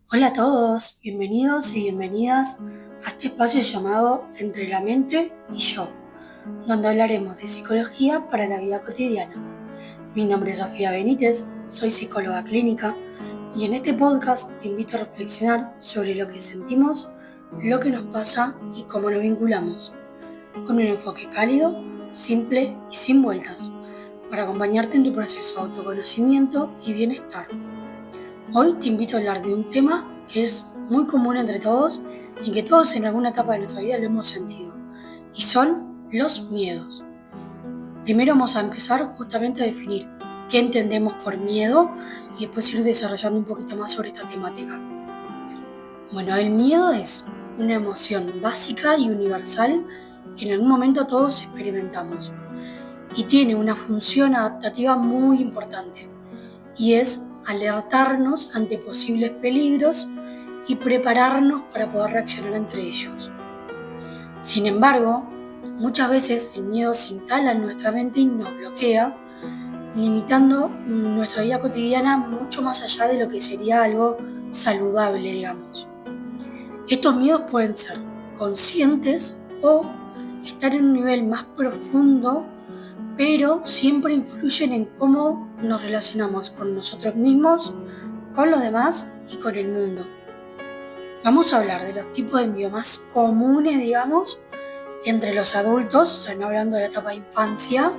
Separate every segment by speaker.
Speaker 1: Hola a todos, bienvenidos y bienvenidas a este espacio llamado Entre la mente y yo, donde hablaremos de psicología para la vida cotidiana. Mi nombre es Sofía Benítez, soy psicóloga clínica y en este podcast te invito a reflexionar sobre lo que sentimos, lo que nos pasa y cómo nos vinculamos, con un enfoque cálido, simple y sin vueltas, para acompañarte en tu proceso de autoconocimiento y bienestar. Hoy te invito a hablar de un tema que es muy común entre todos y que todos en alguna etapa de nuestra vida lo hemos sentido, y son los miedos. Primero vamos a empezar justamente a definir qué entendemos por miedo y después ir desarrollando un poquito más sobre esta temática. Bueno, el miedo es una emoción básica y universal que en algún momento todos experimentamos y tiene una función adaptativa muy importante, y es alertarnos ante posibles peligros y prepararnos para poder reaccionar entre ellos. Sin embargo, muchas veces el miedo se instala en nuestra mente y nos bloquea, limitando nuestra vida cotidiana mucho más allá de lo que sería algo saludable, digamos. Estos miedos pueden ser conscientes o estar en un nivel más profundo, pero siempre influyen en cómo nos relacionamos con nosotros mismos, con los demás y con el mundo. Vamos a hablar de los tipos de miedo más comunes, digamos, entre los adultos, no hablando de la etapa de infancia,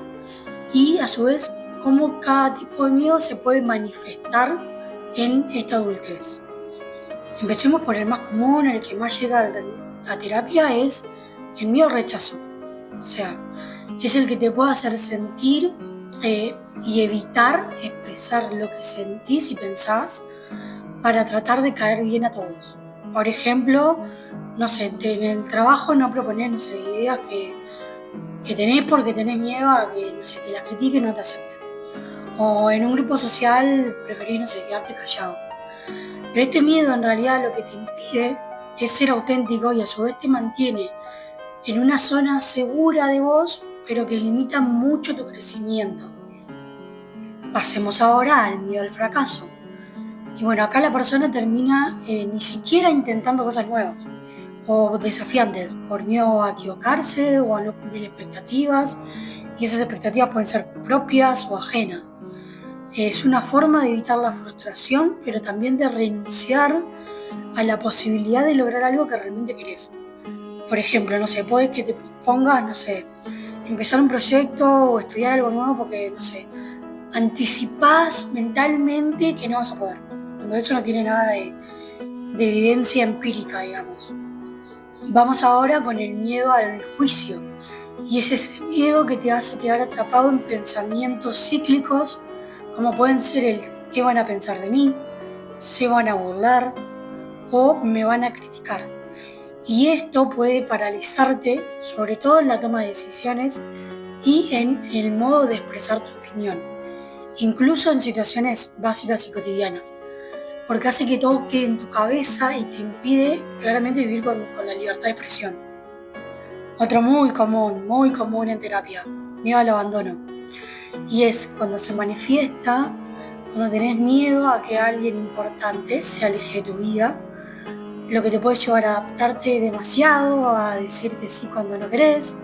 Speaker 1: y a su vez cómo cada tipo de miedo se puede manifestar en esta adultez. Empecemos por el más común, el que más llega a terapia, es el miedo al rechazo. O sea, es el que te puede hacer sentir y evitar expresar lo que sentís y pensás para tratar de caer bien a todos. Por ejemplo, no sé, en el trabajo no proponer, no sé, ideas que tenés porque tenés miedo a que, no sé, te las critiquen o no te acepten. O en un grupo social preferís, no sé, quedarte callado. Pero este miedo en realidad lo que te impide es ser auténtico y a su vez te mantiene en una zona segura de vos, pero que limita mucho tu crecimiento. Pasemos ahora al miedo al fracaso. Y bueno, acá la persona termina ni siquiera intentando cosas nuevas o desafiantes por miedo a equivocarse o a no cumplir expectativas, y esas expectativas pueden ser propias o ajenas. Es una forma de evitar la frustración, pero también de renunciar a la posibilidad de lograr algo que realmente querés. Por ejemplo, no sé, puede que te propongas, no sé, empezar un proyecto o estudiar algo nuevo porque, no sé, anticipás mentalmente que no vas a poder, cuando eso no tiene nada de evidencia empírica, digamos. Vamos ahora con el miedo al juicio, y es ese miedo que te hace quedar atrapado en pensamientos cíclicos, como pueden ser el ¿qué van a pensar de mí? ¿Se van a burlar? ¿O me van a criticar? Y esto puede paralizarte, sobre todo en la toma de decisiones y en el modo de expresar tu opinión, incluso en situaciones básicas y cotidianas, porque hace que todo quede en tu cabeza y te impide claramente vivir con la libertad de expresión. Otro muy común en terapia, miedo al abandono. Y es cuando se manifiesta, cuando tenés miedo a que alguien importante se aleje de tu vida, lo que te puede llevar a adaptarte demasiado, a decir que sí cuando no querés,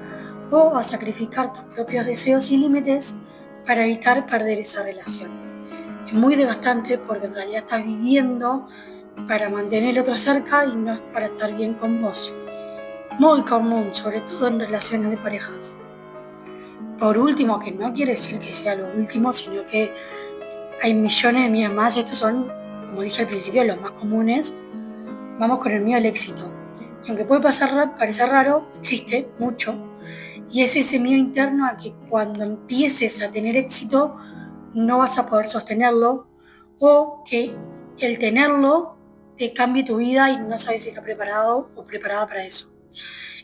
Speaker 1: o a sacrificar tus propios deseos y límites para evitar perder esa relación. Es muy desgastante porque en realidad estás viviendo para mantener al otro cerca y no es para estar bien con vos. Muy común, sobre todo en relaciones de parejas. Por último, que no quiere decir que sea lo último, sino que hay millones de miedos más. Estos son, como dije al principio, los más comunes. Vamos con el miedo al éxito. Y aunque puede parecer raro, existe mucho. Y es ese miedo interno a que cuando empieces a tener éxito no vas a poder sostenerlo, o que el tenerlo te cambie tu vida y no sabes si estás preparado o preparada para eso.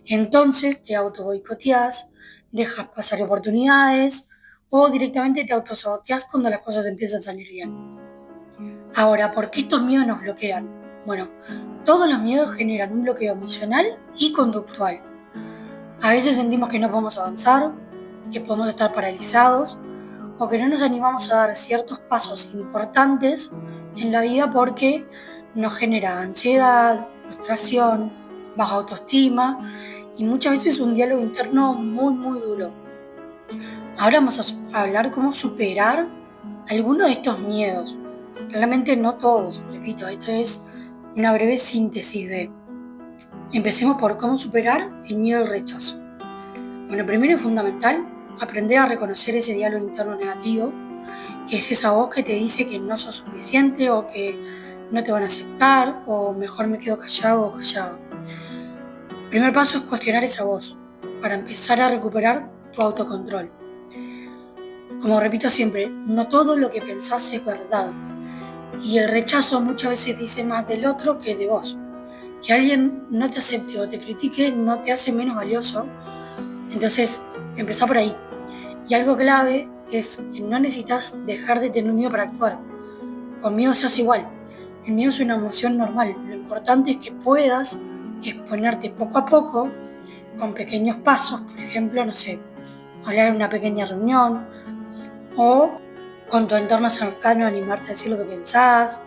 Speaker 1: Entonces te auto boicoteás, dejas pasar oportunidades o directamente te autosaboteás cuando las cosas empiezan a salir bien. Ahora, ¿por qué estos miedos nos bloquean? Bueno, todos los miedos generan un bloqueo emocional y conductual. A veces sentimos que no podemos avanzar, que podemos estar paralizados o que no nos animamos a dar ciertos pasos importantes en la vida porque nos genera ansiedad, frustración, baja autoestima y muchas veces un diálogo interno muy duro. Ahora vamos a hablar cómo superar algunos de estos miedos. Claramente no todos, repito, esto es una breve síntesis de... Empecemos por cómo superar el miedo al rechazo. Bueno, primero es fundamental aprender a reconocer ese diálogo interno negativo, que es esa voz que te dice que no sos suficiente o que no te van a aceptar o mejor me quedo callado o callado. El primer paso es cuestionar esa voz para empezar a recuperar tu autocontrol. Como repito siempre, no todo lo que pensás es verdad y el rechazo muchas veces dice más del otro que de vos. Que alguien no te acepte o te critique no te hace menos valioso, entonces empezá por ahí. Y algo clave es que no necesitas dejar de tener miedo para actuar. Con miedo se hace igual. El miedo es una emoción normal. Lo importante es que puedas exponerte poco a poco con pequeños pasos. Por ejemplo, no sé, hablar en una pequeña reunión o con tu entorno cercano animarte a decir lo que pensás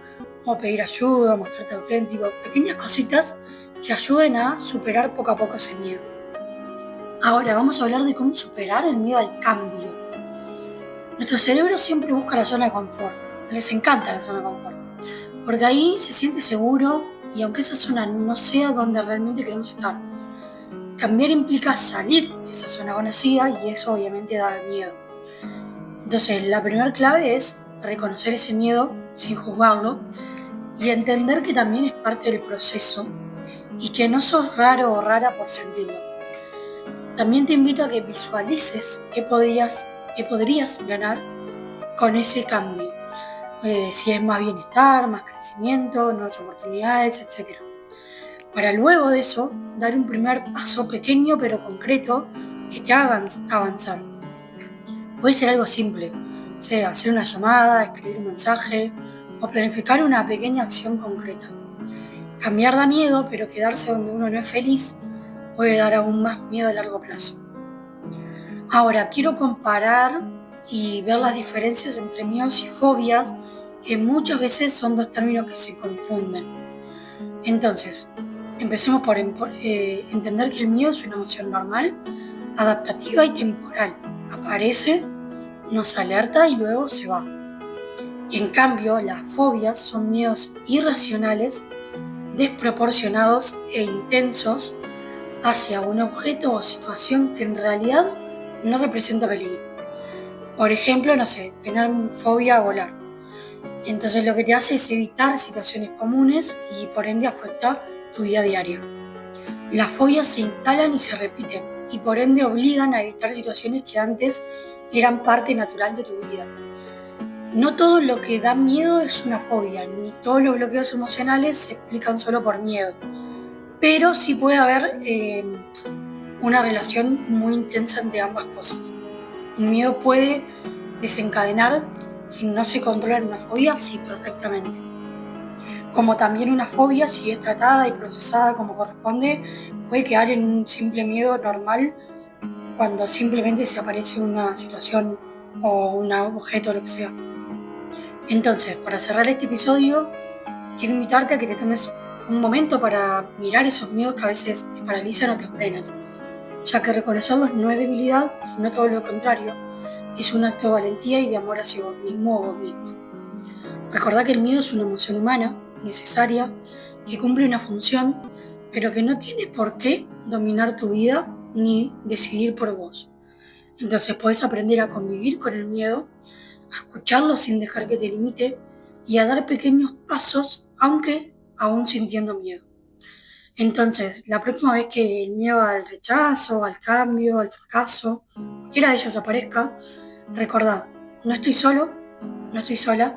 Speaker 1: o pedir ayuda, mostrarte auténtico. Pequeñas cositas que ayuden a superar poco a poco ese miedo. Ahora vamos a hablar de cómo superar el miedo al cambio. Nuestro cerebro siempre busca la zona de confort, les encanta la zona de confort, porque ahí se siente seguro y aunque esa zona no sea donde realmente queremos estar, cambiar implica salir de esa zona conocida y eso obviamente da miedo. Entonces la primera clave es reconocer ese miedo sin juzgarlo y entender que también es parte del proceso y que no sos raro o rara por sentirlo. También te invito a que visualices qué podrías ganar con ese cambio. Si es más bienestar, más crecimiento, nuevas oportunidades, etc. Para luego de eso, dar un primer paso pequeño pero concreto que te haga avanzar. Puede ser algo simple, o sea, hacer una llamada, escribir un mensaje o planificar una pequeña acción concreta. Cambiar da miedo, pero quedarse donde uno no es feliz puede dar aún más miedo a largo plazo. Ahora, quiero comparar y ver las diferencias entre miedos y fobias, que muchas veces son dos términos que se confunden. Entonces, empecemos por entender que el miedo es una emoción normal, adaptativa y temporal. Aparece, nos alerta y luego se va. En cambio, las fobias son miedos irracionales, desproporcionados e intensos hacia un objeto o situación que en realidad no representa peligro. Por ejemplo, no sé, tener fobia a volar. Entonces lo que te hace es evitar situaciones comunes y por ende afecta tu vida diaria. Las fobias se instalan y se repiten y por ende obligan a evitar situaciones que antes eran parte natural de tu vida. No todo lo que da miedo es una fobia, ni todos los bloqueos emocionales se explican solo por miedo, pero sí puede haber una relación muy intensa entre ambas cosas. Un miedo puede desencadenar, si no se controla en una fobia, sí, perfectamente. Como también una fobia, si es tratada y procesada como corresponde, puede quedar en un simple miedo normal cuando simplemente se aparece una situación o un objeto o lo que sea. Entonces, para cerrar este episodio, quiero invitarte a que te tomes un momento para mirar esos miedos que a veces te paralizan o te frenan, ya que reconocerlos no es debilidad, sino todo lo contrario, es un acto de valentía y de amor hacia vos mismo o vos misma. Recordá que el miedo es una emoción humana, necesaria, que cumple una función, pero que no tiene por qué dominar tu vida ni decidir por vos. Entonces podés aprender a convivir con el miedo, a escucharlo sin dejar que te limite y a dar pequeños pasos, aunque aún sintiendo miedo. Entonces, la próxima vez que el miedo al rechazo, al cambio, al fracaso, cualquiera de ellos aparezca, recordá, no estoy solo, no estoy sola,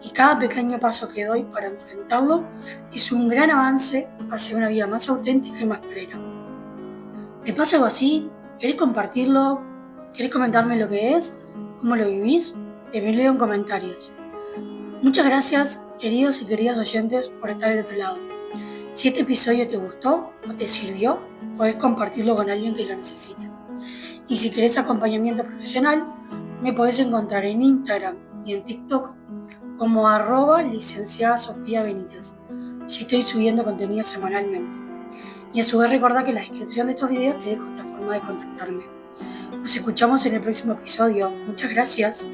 Speaker 1: y cada pequeño paso que doy para enfrentarlo es un gran avance hacia una vida más auténtica y más plena. ¿Te pasa algo así? ¿Querés compartirlo? ¿Querés comentarme lo que es? ¿Cómo lo vivís? Te leo en comentarios. Muchas gracias, queridos y queridas oyentes, por estar de otro lado. Si este episodio te gustó o te sirvió, podés compartirlo con alguien que lo necesite. Y si querés acompañamiento profesional, me podés encontrar en Instagram y en TikTok como @licenciada Sofía Benítez. Si estoy subiendo contenido semanalmente. Y a su vez recordá que en la descripción de estos videos te dejo esta forma de contactarme. Nos escuchamos en el próximo episodio. Muchas gracias.